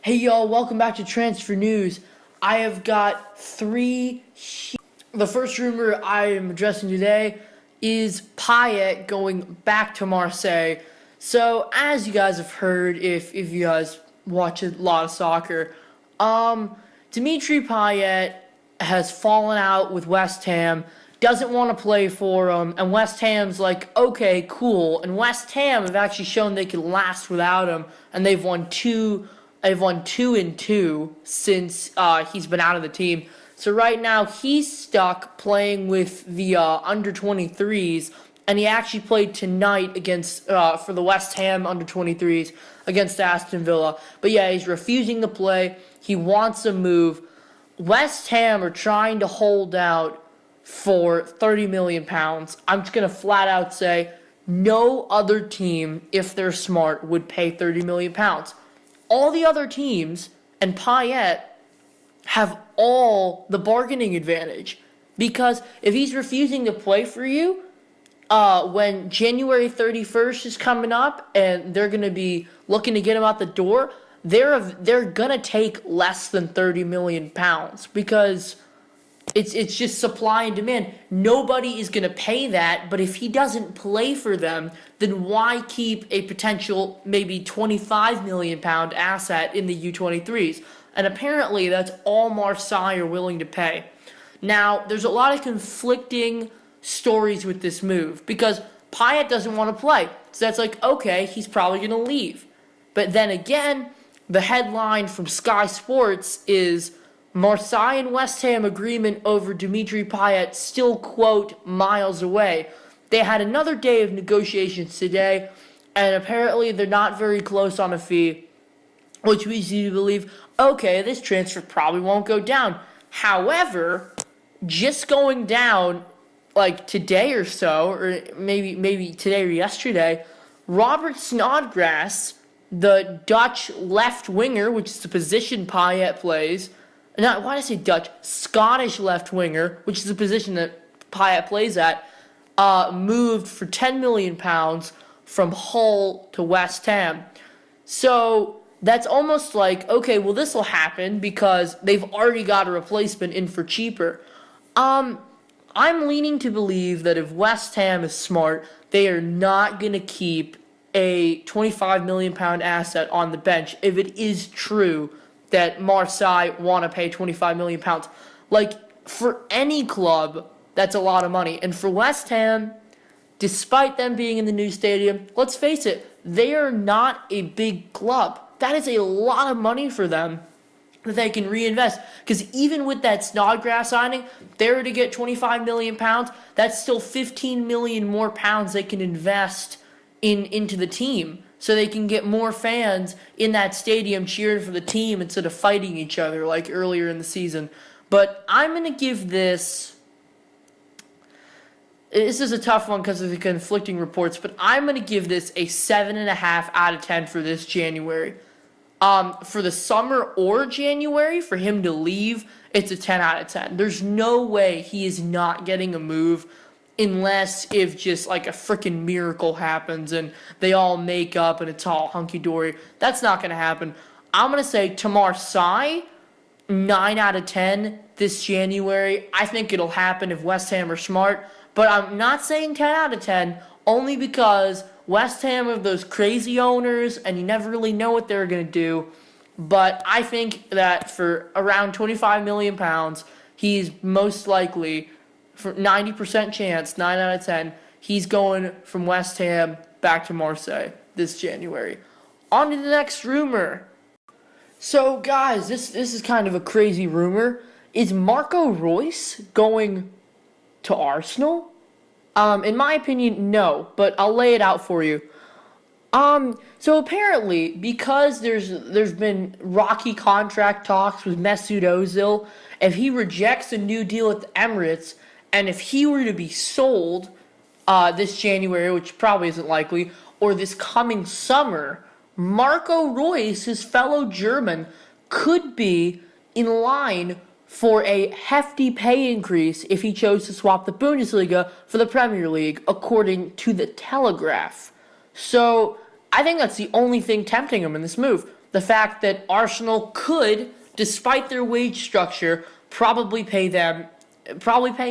Hey y'all, welcome back to Transfer News. I have got The first rumor I am addressing today is Payet going back to Marseille. So, as you guys have heard, if you guys watch a lot of soccer, Dimitri Payet has fallen out with West Ham, doesn't want to play for him, and West Ham's like, okay, cool. And West Ham have actually shown they can last without him, and they've won 2 and 2 since he's been out of the team. So right now he's stuck playing with the under 23s, and he actually played tonight against for the West Ham under 23s against Aston Villa. But yeah, he's refusing to play. He wants a move. West Ham are trying to hold out for £30 million. I'm just gonna flat out say no other team, if they're smart, would pay £30 million. All the other teams and Payet have all the bargaining advantage, because if he's refusing to play for you when January 31st is coming up and they're going to be looking to get him out the door, they're going to take less than £30 million because it's just supply and demand. Nobody is going to pay that, but if he doesn't play for them, then why keep a potential maybe £25 million asset in the U23s? And apparently that's all Marseille are willing to pay. Now, there's a lot of conflicting stories with this move because Payet doesn't want to play. So that's like, okay, he's probably going to leave. But then again, the headline from Sky Sports is Marseille and West Ham agreement over Dimitri Payet still, quote, miles away. They had another day of negotiations today, and apparently they're not very close on a fee, which leads you to believe, okay, this transfer probably won't go down. However, just going down like today or so, or maybe today or yesterday, Robert Snodgrass, the Dutch left winger, which is the position Payet plays, why did I say Dutch? Scottish left winger, which is the position that Payet plays at, moved for £10 million from Hull to West Ham. So that's almost like, okay, well, this will happen because they've already got a replacement in for cheaper. I'm leaning to believe that if West Ham is smart, they are not going to keep a £25 million asset on the bench if it is true that Marseille want to pay £25 million. Like, for any club, that's a lot of money. And for West Ham, despite them being in the new stadium, let's face it, they are not a big club. That is a lot of money for them that they can reinvest. Because even with that Snodgrass signing, they were to get £25 million, that's still £15 million more pounds they can invest into the team. So they can get more fans in that stadium cheering for the team instead of fighting each other like earlier in the season. But I'm going to give this is a tough one because of the conflicting reports, but I'm going to give this a 7.5 out of 10 for this January. For the summer or January, for him to leave, it's a 10 out of 10. There's no way he is not getting a move unless if just like a freaking miracle happens and they all make up and it's all hunky-dory. That's not going to happen. I'm going to say to Marseille, 9 out of 10 this January. I think it'll happen if West Ham are smart, but I'm not saying 10 out of 10 only because West Ham have those crazy owners and you never really know what they're going to do. But I think that for around £25 million, he's most likely, for 90% chance, 9 out of 10, he's going from West Ham back to Marseille this January. On to the next rumor. So, guys, this is kind of a crazy rumor. Is Marco Reus going to Arsenal? In my opinion, no, but I'll lay it out for you. So apparently, because there's been rocky contract talks with Mesut Ozil, if he rejects a new deal with the Emirates, and if he were to be sold this January, which probably isn't likely, or this coming summer, Marco Reus, his fellow German, could be in line for a hefty pay increase if he chose to swap the Bundesliga for the Premier League, according to The Telegraph. So I think that's the only thing tempting him in this move. the fact that Arsenal could, despite their wage structure, probably pay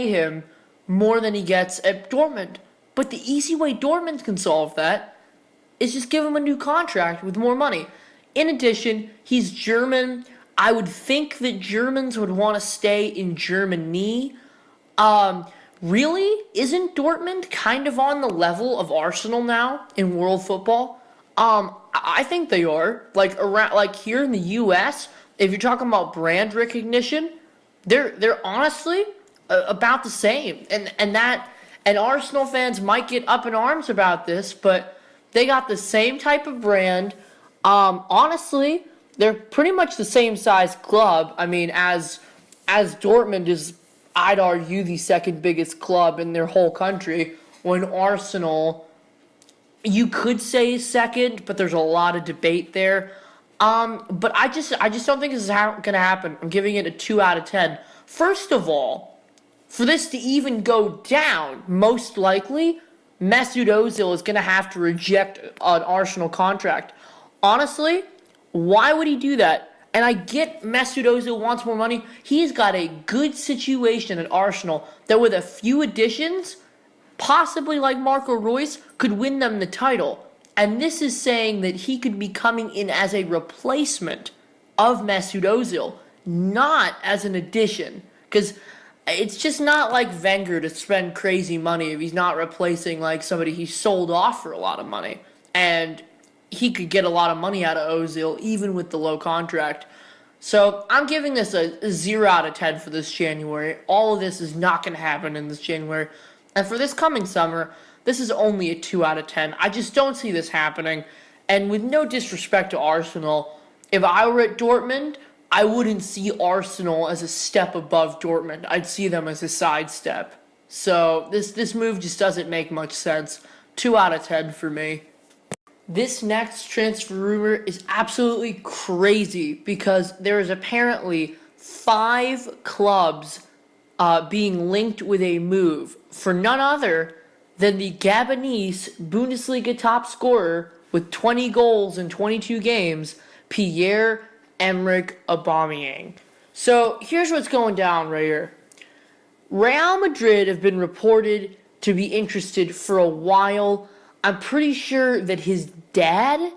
him more than he gets at Dortmund. But the easy way Dortmund can solve that is just give him a new contract with more money. In addition, he's German. I would think that Germans would want to stay in Germany. Really? Isn't Dortmund kind of on the level of Arsenal now in world football? I think they are. Like here in the U.S., if you're talking about brand recognition, they're honestly about the same. And Arsenal fans might get up in arms about this, but they got the same type of brand. Honestly, they're pretty much the same size club. I mean, as Dortmund is, I'd argue, the second biggest club in their whole country, when Arsenal, you could say, is second, but there's a lot of debate there. But I just don't think this is going to happen. I'm giving it a 2 out of 10. First of all, for this to even go down, most likely, Mesut Ozil is going to have to reject an Arsenal contract. Honestly, why would he do that? And I get Mesut Ozil wants more money. He's got a good situation at Arsenal that with a few additions, possibly like Marco Reus, could win them the title. And this is saying that he could be coming in as a replacement of Mesut Ozil, not as an addition. Because it's just not like Wenger to spend crazy money if he's not replacing like somebody he sold off for a lot of money. And he could get a lot of money out of Ozil even with the low contract. So I'm giving this a 0 out of 10 for this January. All of this is not going to happen in this January. And for this coming summer, this is only a 2 out of 10. I just don't see this happening. And with no disrespect to Arsenal, if I were at Dortmund, I wouldn't see Arsenal as a step above Dortmund. I'd see them as a sidestep. So this move just doesn't make much sense. 2 out of 10 for me. This next transfer rumor is absolutely crazy because there is apparently 5 clubs being linked with a move for none other than the Gabonese Bundesliga top scorer with 20 goals in 22 games, Pierre-Emerick Aubameyang. So here's what's going down right here. Real Madrid have been reported to be interested for a while. I'm pretty sure that his dad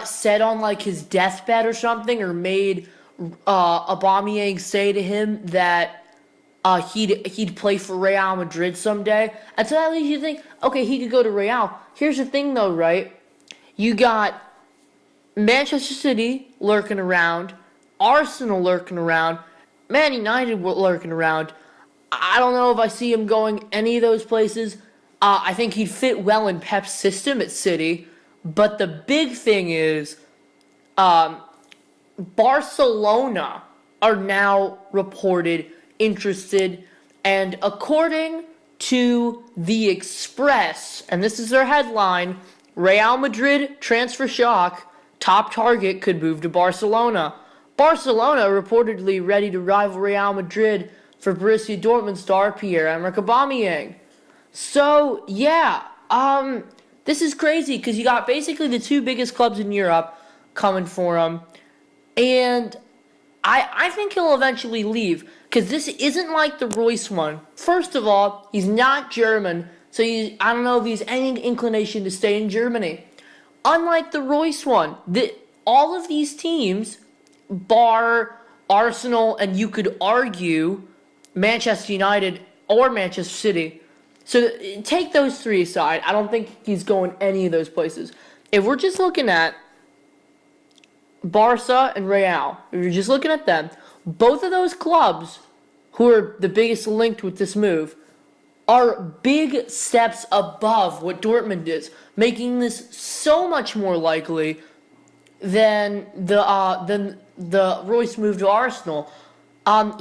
said on like his deathbed or something, or made Aubameyang say to him that he'd play for Real Madrid someday. And so that leads you to think, okay, he could go to Real. Here's the thing though, right? You got Manchester City lurking around, Arsenal lurking around, Man United lurking around. I don't know if I see him going any of those places. I think he'd fit well in Pep's system at City. But the big thing is Barcelona are now reported interested. And according to The Express, and this is their headline, Real Madrid transfer shock, top target could move to Barcelona. Barcelona reportedly ready to rival Real Madrid for Borussia Dortmund star Pierre-Emerick Aubameyang. So, yeah, this is crazy because you got basically the 2 biggest clubs in Europe coming for him. And I think he'll eventually leave because this isn't like the Reus one. First of all, he's not German, so I don't know if he's any inclination to stay in Germany. Unlike the Reus one, all of these teams, bar Arsenal and you could argue Manchester United or Manchester City. So take those 3 aside. I don't think he's going any of those places. If we're just looking at Barca and Real, if you're just looking at them, both of those clubs, who are the biggest linked with this move, are big steps above what Dortmund is, making this so much more likely than the Reus move to Arsenal.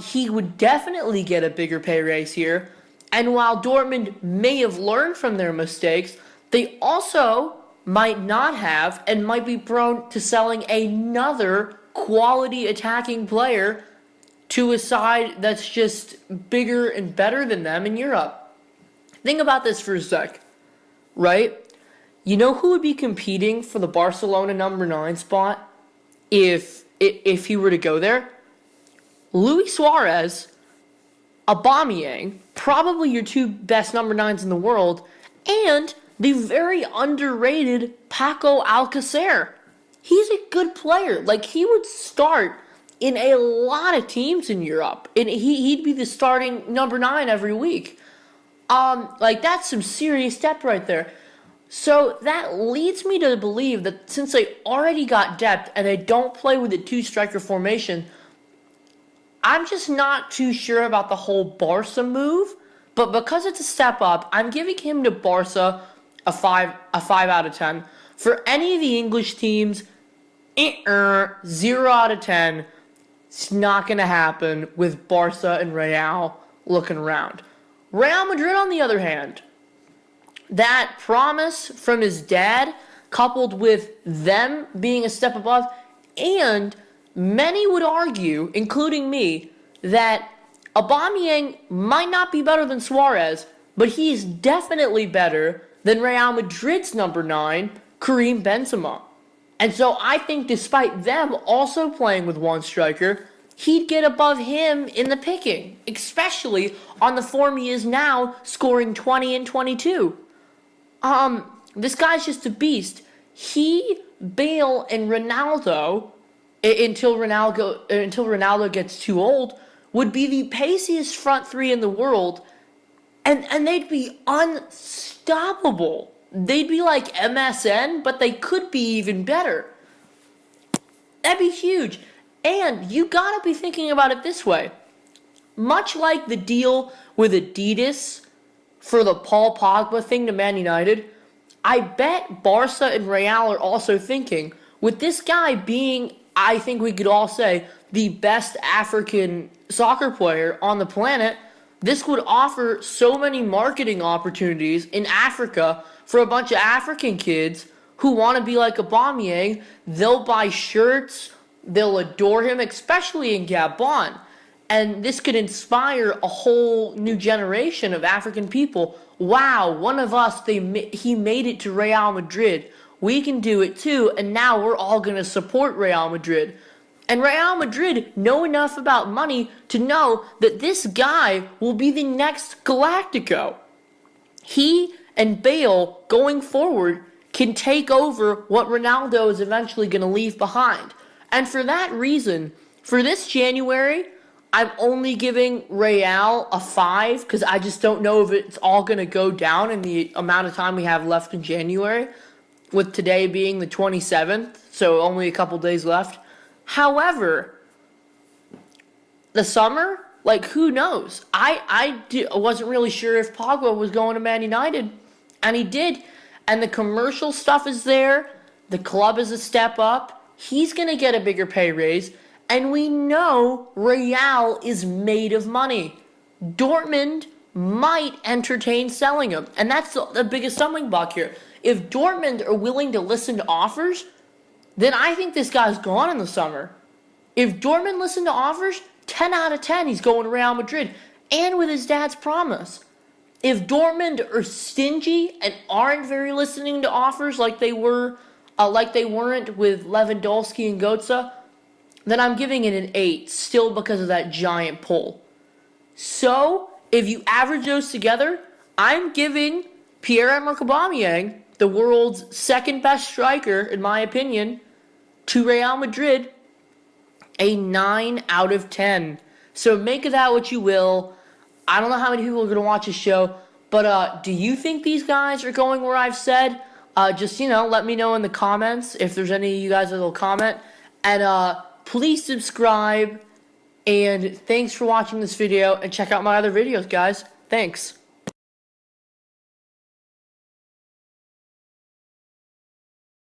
He would definitely get a bigger pay raise here. And while Dortmund may have learned from their mistakes, they also might not have and might be prone to selling another quality attacking player to a side that's just bigger and better than them in Europe. Think about this for a sec, right? You know who would be competing for the Barcelona number 9 spot? if he were to go there. Luis Suarez, Aubameyang, probably your two best number 9s in the world, and the very underrated Paco Alcacer. He's a good player. Like, he would start in a lot of teams in Europe, and he'd be the starting number 9 every week. Like, that's some serious depth right there. So that leads me to believe that since they already got depth and they don't play with a 2-striker formation, I'm just not too sure about the whole Barca move. But because it's a step up, I'm giving him to Barca a 5 out of 10. For any of the English teams, 0 out of 10. It's not going to happen with Barca and Real looking around. Real Madrid, on the other hand, that promise from his dad, coupled with them being a step above, and many would argue, including me, that Aubameyang might not be better than Suarez, but he's definitely better than Real Madrid's number 9, Karim Benzema. And so I think despite them also playing with one striker, he'd get above him in the picking, especially on the form he is now, scoring 20 and 22. This guy's just a beast. He, Bale, and Ronaldo, until Ronaldo gets too old, would be the paciest front 3 in the world, and they'd be unstoppable. They'd be like MSN, but they could be even better. That'd be huge. And you gotta be thinking about it this way. Much like the deal with Adidas for the Paul Pogba thing to Man United, I bet Barca and Real are also thinking, with this guy being, I think we could all say, the best African soccer player on the planet, this would offer so many marketing opportunities in Africa for a bunch of African kids who want to be like Aubameyang. They'll buy shirts, they'll adore him, especially in Gabon. And this could inspire a whole new generation of African people. Wow, one of us, he made it to Real Madrid. We can do it too, and now we're all going to support Real Madrid. And Real Madrid know enough about money to know that this guy will be the next Galactico. He and Bale, going forward, can take over what Ronaldo is eventually going to leave behind. And for that reason, for this January, I'm only giving Real a 5 because I just don't know if it's all going to go down in the amount of time we have left in January, with today being the 27th, so only a couple days left. However, the summer, like, who knows? I wasn't really sure if Pogba was going to Man United, and he did. And the commercial stuff is there. The club is a step up. He's going to get a bigger pay raise. And we know Real is made of money. Dortmund might entertain selling him. And that's the biggest stumbling block here. If Dortmund are willing to listen to offers, then I think this guy's gone in the summer. If Dortmund listen to offers, 10 out of 10, he's going to Real Madrid. And with his dad's promise. If Dortmund are stingy and aren't very listening to offers like they weren't with Lewandowski and Götze, then I'm giving it an 8, still because of that giant pull. So, if you average those together, I'm giving Pierre-Emerick Aubameyang, the world's second best striker, in my opinion, to Real Madrid, a 9 out of 10. So make of that what you will. I don't know how many people are going to watch this show, but do you think these guys are going where I've said? Just, let me know in the comments if there's any of you guys that will comment. And please subscribe. And thanks for watching this video. And check out my other videos, guys. Thanks.